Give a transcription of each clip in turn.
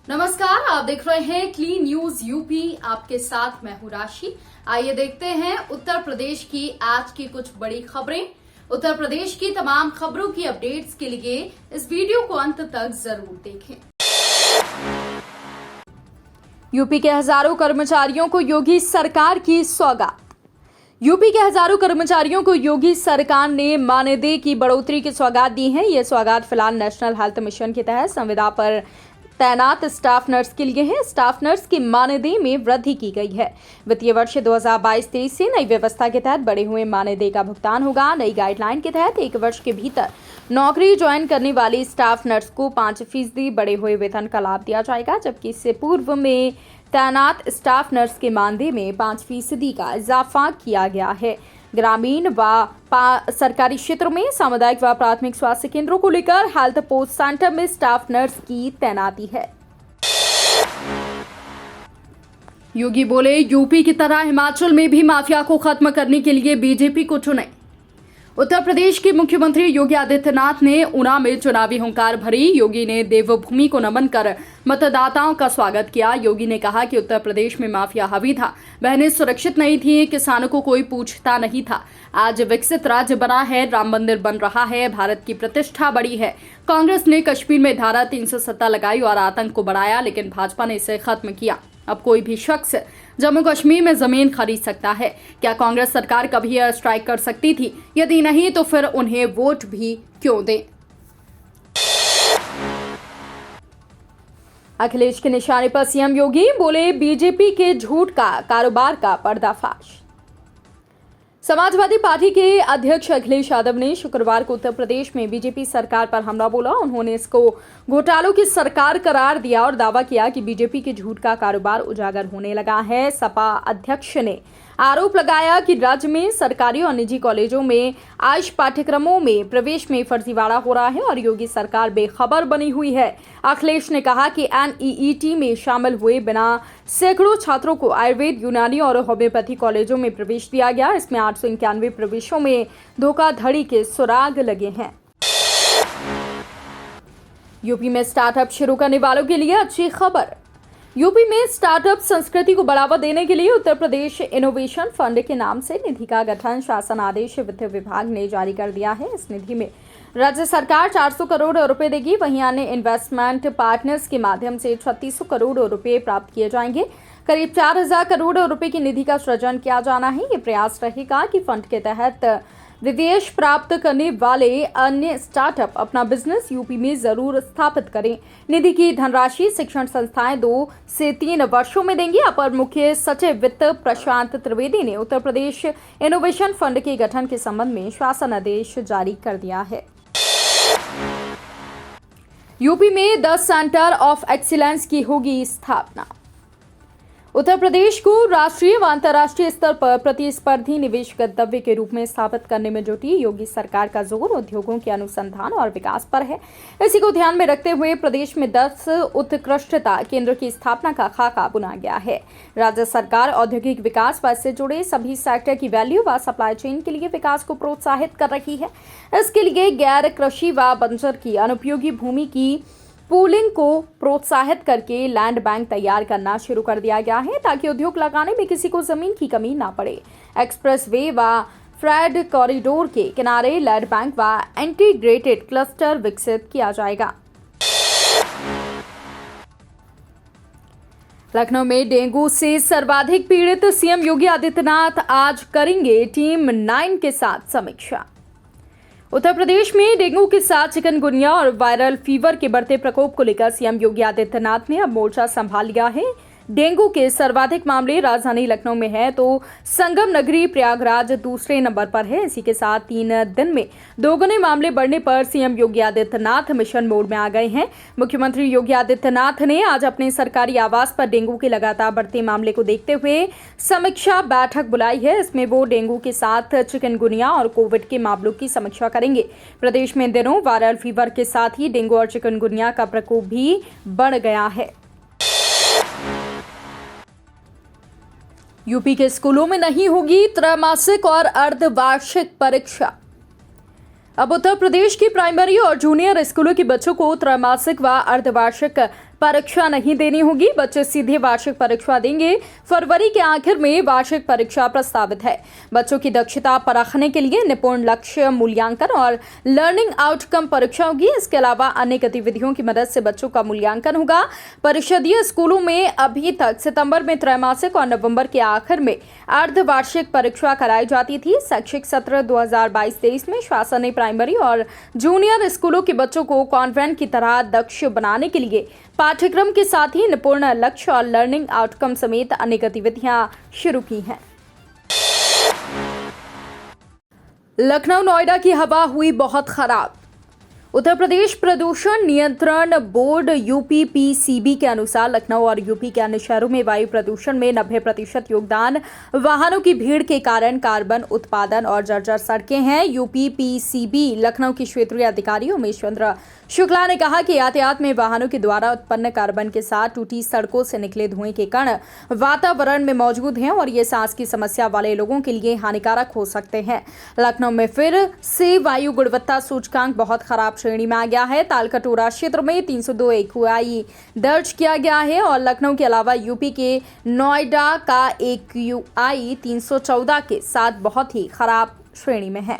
नमस्कार, आप देख रहे हैं क्लीन न्यूज यूपी। आपके साथ मैं हूं राशि। आइए देखते हैं उत्तर प्रदेश की आज की कुछ बड़ी खबरें। उत्तर प्रदेश की तमाम खबरों की अपडेट्स के लिए इस वीडियो को अंत तक जरूर देखें। यूपी के हजारों कर्मचारियों को योगी सरकार की सौगात। यूपी के हजारों कर्मचारियों को योगी सरकार ने मानदेय की बढ़ोतरी की सौगात दी है। यह सौगात फिलहाल नेशनल हेल्थ मिशन के तहत संविदा पर तैनात स्टाफ नर्स के लिए है। स्टाफ नर्स की मानदेय में वृद्धि की गई है। वित्तीय वर्ष 2022-23 से नई व्यवस्था के तहत बढ़े हुए मानदेय का भुगतान होगा। नई गाइडलाइन के तहत एक वर्ष के भीतर नौकरी ज्वाइन करने वाली स्टाफ नर्स को 5% बढ़े हुए वेतन का लाभ दिया जाएगा, जबकि इससे पूर्व में तैनात स्टाफ नर्स के मानदेय में 5% का इजाफा किया गया है। ग्रामीण व सरकारी क्षेत्रों में सामुदायिक व प्राथमिक स्वास्थ्य केंद्रों को लेकर हेल्थ पोस्ट सेंटर में स्टाफ नर्स की तैनाती है। योगी बोले, यूपी की तरह हिमाचल में भी माफिया को खत्म करने के लिए बीजेपी को चुने। उत्तर प्रदेश के मुख्यमंत्री योगी आदित्यनाथ ने ऊना में चुनावी हुंकार भरी। योगी ने देवभूमि को नमन कर मतदाताओं का स्वागत किया। योगी ने कहा कि उत्तर प्रदेश में माफिया हावी था, बहनें सुरक्षित नहीं थी, किसानों को कोई पूछता नहीं था। आज विकसित राज्य बना है, राम मंदिर बन रहा है, भारत की प्रतिष्ठा बढ़ी है। कांग्रेस ने कश्मीर में धारा 370 लगाई और आतंक को बढ़ाया, लेकिन भाजपा ने इसे खत्म किया। अब कोई भी शख्स जम्मू कश्मीर में जमीन खरीद सकता है। क्या कांग्रेस सरकार कभी एयर स्ट्राइक कर सकती थी? यदि नहीं तो फिर उन्हें वोट भी क्यों दें? अखिलेश के निशाने पर सीएम योगी बोले, बीजेपी के झूठ का कारोबार का पर्दाफाश। समाजवादी पार्टी के अध्यक्ष अखिलेश यादव ने शुक्रवार को उत्तर प्रदेश में बीजेपी सरकार पर हमला बोला। उन्होंने इसको घोटालों की सरकार करार दिया और दावा किया कि बीजेपी के झूठ का कारोबार उजागर होने लगा है। सपा अध्यक्ष ने आरोप लगाया कि राज्य में सरकारी और निजी कॉलेजों में आयुष पाठ्यक्रमों में प्रवेश में फर्जीवाड़ा हो रहा है और योगी सरकार बेखबर बनी हुई है। अखिलेश ने कहा कि एनईईटी में शामिल हुए बिना सैकड़ों छात्रों को आयुर्वेद, यूनानी और होम्योपैथी कॉलेजों में प्रवेश दिया गया। इसमें 891 प्रवेशों में धोखाधड़ी के सुराग लगे हैं। यूपी में स्टार्टअप शुरू करने वालों के लिए अच्छी खबर। यूपी में स्टार्टअप संस्कृति को बढ़ावा देने के लिए उत्तर प्रदेश इनोवेशन फंड के नाम से निधि का गठन शासन आदेश वित्त विभाग ने जारी कर दिया है। इस निधि में राज्य सरकार 400 करोड़ रुपए देगी। वहीं अन्य इन्वेस्टमेंट पार्टनर्स के माध्यम से 3600 करोड़ रुपए प्राप्त किए जाएंगे। करीब 4000 करोड़ रुपए की निधि का सृजन किया जाना है। ये प्रयास रहेगा कि फंड के तहत विदेश प्राप्त करने वाले अन्य स्टार्टअप अपना बिजनेस यूपी में जरूर स्थापित करें। निधि की धनराशि शिक्षण संस्थाएं 2 से 3 वर्षों में देंगी। अपर मुख्य सचिव वित्त प्रशांत त्रिवेदी ने उत्तर प्रदेश इनोवेशन फंड के गठन के संबंध में शासन आदेश जारी कर दिया है। यूपी में 10 सेंटर ऑफ एक्सीलेंस की होगी स्थापना। उत्तर प्रदेश को राष्ट्रीय व अंतर्राष्ट्रीय स्तर पर प्रतिस्पर्धी निवेश गंतव्य के रूप में स्थापित करने में जुटी योगी सरकार का जोर उद्योगों के अनुसंधान और विकास पर है। इसी को ध्यान में रखते हुए प्रदेश में 10 उत्कृष्टता केंद्र की स्थापना का खाका बुना गया है। राज्य सरकार औद्योगिक विकास व इससे जुड़े सभी सेक्टर की वैल्यू व सप्लाई चेन के लिए विकास को प्रोत्साहित कर रही है। इसके लिए गैर कृषि व बंजर की अनुपयोगी भूमि की पूलिंग को प्रोत्साहित करके लैंड बैंक तैयार करना शुरू कर दिया गया है, ताकि उद्योग लगाने में किसी को जमीन की कमी ना पड़े। एक्सप्रेस वे व फ्रेड कॉरिडोर के किनारे लैंड बैंक व इंटीग्रेटेड क्लस्टर विकसित किया जाएगा। लखनऊ में डेंगू से सर्वाधिक पीड़ित सीएम योगी आदित्यनाथ आज करेंगे टीम 9 के साथ समीक्षा। उत्तर प्रदेश में डेंगू के साथ चिकनगुनिया और वायरल फीवर के बढ़ते प्रकोप को लेकर सीएम योगी आदित्यनाथ ने अब मोर्चा संभाल लिया है। डेंगू के सर्वाधिक मामले राजधानी लखनऊ में है तो संगम नगरी प्रयागराज दूसरे नंबर पर है। इसी के साथ 3 दिन में दोगुने मामले बढ़ने पर CM Yogi Adityanath mission mode में आ गए हैं। मुख्यमंत्री योगी आदित्यनाथ ने आज अपने सरकारी आवास पर डेंगू के लगातार बढ़ते मामले को देखते हुए समीक्षा बैठक बुलाई है। इसमें वो डेंगू के साथ चिकनगुनिया और कोविड के मामलों की समीक्षा करेंगे। प्रदेश में इन दिनों वायरल फीवर के साथ ही डेंगू और चिकनगुनिया का प्रकोप भी बढ़ गया है। यूपी के स्कूलों में नहीं होगी त्रैमासिक और अर्धवार्षिक परीक्षा। अब उत्तर प्रदेश की प्राइमरी और जूनियर स्कूलों के बच्चों को त्रैमासिक व अर्धवार्षिक परीक्षा नहीं देनी होगी। बच्चे सीधे वार्षिक परीक्षा देंगे। फरवरी के आखिर में वार्षिक परीक्षा प्रस्तावित है। बच्चों की दक्षता परखने के लिए निपुण लक्ष्य मूल्यांकन और लर्निंग आउटकम परीक्षा होगी। इसके अलावा अन्य गतिविधियों की मदद से बच्चों का मूल्यांकन होगा। परिषदीय स्कूलों में अभी तक सितंबर में त्रैमासिक और नवंबर के आखिर में अर्धवार्षिक परीक्षा कराई जाती थी। शैक्षिक सत्र 2022-23 में शासन ने प्राइमरी और जूनियर स्कूलों के बच्चों को कॉन्वेंट की तरह दक्ष बनाने के लिए पाठ्यक्रम के साथ ही निपुण लक्ष्य और लर्निंग आउटकम समेत अन्य गतिविधियां शुरू की हैं। लखनऊ नोएडा की हवा हुई बहुत खराब। उत्तर प्रदेश प्रदूषण नियंत्रण बोर्ड यूपीपीसीबी के अनुसार लखनऊ और यूपी के अन्य शहरों में वायु प्रदूषण में 90% योगदान वाहनों की भीड़ के कारण कार्बन उत्पादन और जर्जर सड़कें हैं। यूपीपीसीबी लखनऊ के क्षेत्रीय अधिकारी उमेश चंद्र शुक्ला ने कहा कि यातायात में वाहनों के द्वारा उत्पन्न कार्बन के साथ टूटी सड़कों से निकले धुएं के कण वातावरण में मौजूद हैं और ये सांस की समस्या वाले लोगों के लिए हानिकारक हो सकते हैं। लखनऊ में फिर से वायु गुणवत्ता सूचकांक बहुत खराब श्रेणी में आ गया है। तालकटोरा क्षेत्र में 302 AQI दर्ज किया गया है और लखनऊ के अलावा यूपी के नोएडा का AQI 314 के साथ बहुत ही खराब श्रेणी में है।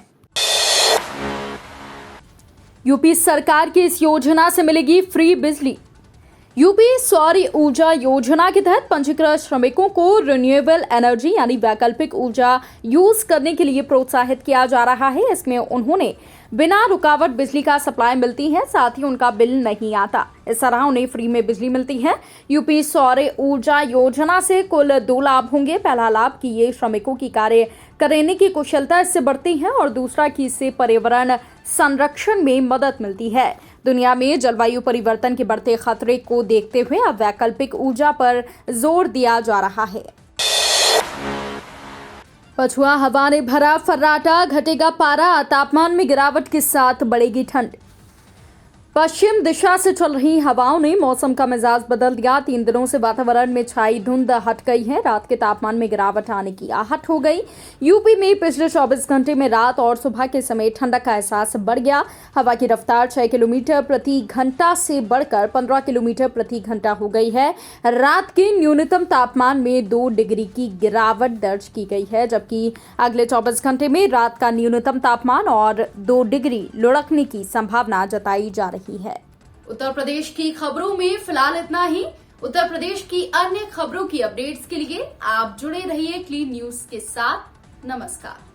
यूपी सरकार की इस योजना से मिलेगी फ्री बिजली। यूपी सौर ऊर्जा योजना के तहत पंजीकृत श्रमिकों को रिन्यूएबल एनर्जी यानी वैकल्पिक ऊर्जा यूज करने के लिए प्रोत्साहित किया जा रहा है। इसमें उन्होंने बिना रुकावट बिजली का सप्लाई मिलती है, साथ ही उनका बिल नहीं आता। इस तरह उन्हें फ्री में बिजली मिलती है। यूपी सौर ऊर्जा योजना से कुल 2 लाभ होंगे। पहला लाभ कि ये श्रमिकों की कार्य करने की कुशलता इससे बढ़ती है और दूसरा कि इससे पर्यावरण संरक्षण में मदद मिलती है। दुनिया में जलवायु परिवर्तन के बढ़ते खतरे को देखते हुए अब वैकल्पिक ऊर्जा पर जोर दिया जा रहा है। पछुआ हवा ने भरा फर्राटा, घटेगा पारा, तापमान में गिरावट के साथ बढ़ेगी ठंड। पश्चिम दिशा से चल रही हवाओं ने मौसम का मिजाज बदल दिया। 3 दिनों से वातावरण में छाई धुंध हट गई है। रात के तापमान में गिरावट आने की आहट हो गई। यूपी में पिछले 24 घंटे में रात और सुबह के समय ठंडक का एहसास बढ़ गया। हवा की रफ्तार 6 किलोमीटर प्रति घंटा से बढ़कर 15 किलोमीटर प्रति घंटा हो गई है। रात के न्यूनतम तापमान में 2 डिग्री की गिरावट दर्ज की गई है, जबकि अगले 24 घंटे में रात का न्यूनतम तापमान और 2 डिग्री लुढ़कने की संभावना जताई जा रही है। उत्तर प्रदेश की खबरों में फिलहाल इतना ही। उत्तर प्रदेश की अन्य खबरों की अपडेट्स के लिए आप जुड़े रहिए क्लीन न्यूज के साथ। नमस्कार।